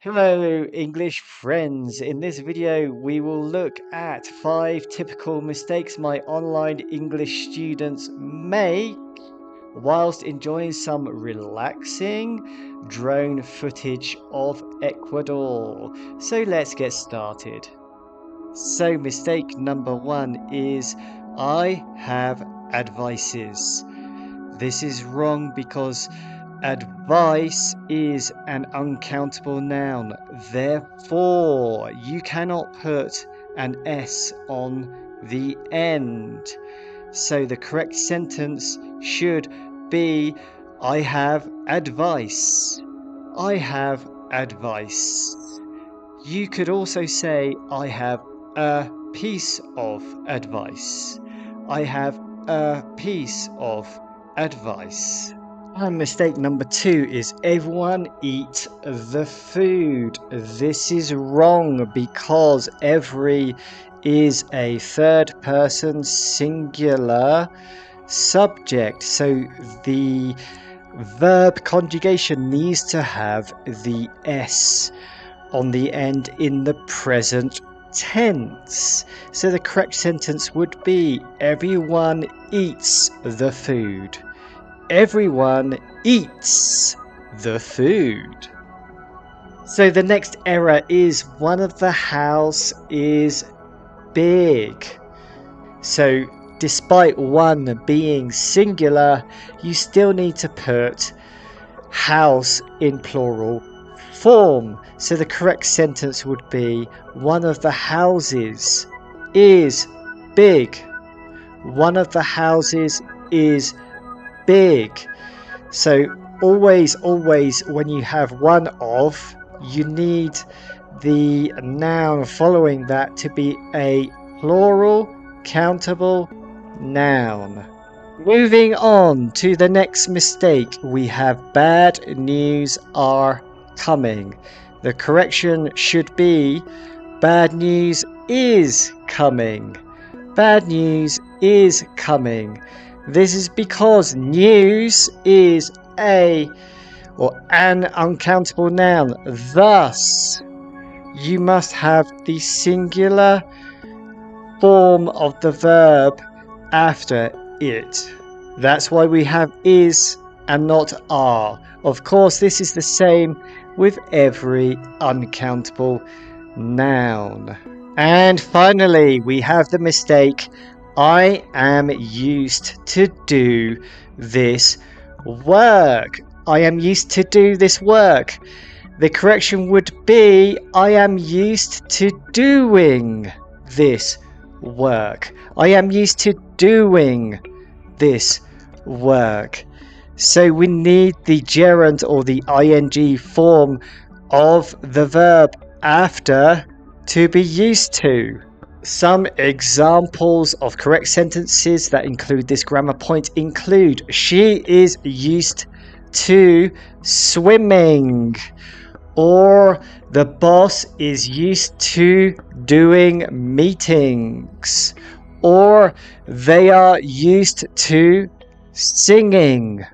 Hello English friends, in this video we will look at 5 typical mistakes my online English students make whilst enjoying some relaxing drone footage of Ecuador. So let's get started. So mistake number 1 is I have advices. This is wrong because advice is an uncountable noun. Therefore, you cannot put an S on the end. So the correct sentence should be I have advice. I have advice. You could also say I have a piece of advice. I have a piece of advice. And mistake number 2 is everyone eat the food. This is wrong because every is a third person singular subject. So the verb conjugation needs to have the S on the end in the present tense. So the correct sentence would be everyone eats the food. Everyone eats the food. So the next error is one of the house is big. So despite one being singular, you still need to put house in plural form. So the correct sentence would be one of the houses is big. One of the houses is big. So always when you have one of, you need the noun following that to be a plural countable noun. Moving on to the next mistake, we have bad news are coming. The correction should be bad news is coming. Bad news is coming. This is because news is an uncountable noun. Thus, you must have the singular form of the verb after it. That's why we have is and not are. Of course, this is the same with every uncountable noun. And finally, we have the mistake I am used to do this work. I am used to do this work. The correction would be I am used to doing this work. I am used to doing this work. So we need the gerund or the ing form of the verb after to be used to. Some examples of correct sentences that include this grammar point include she is used to swimming, or the boss is used to doing meetings, or they are used to singing.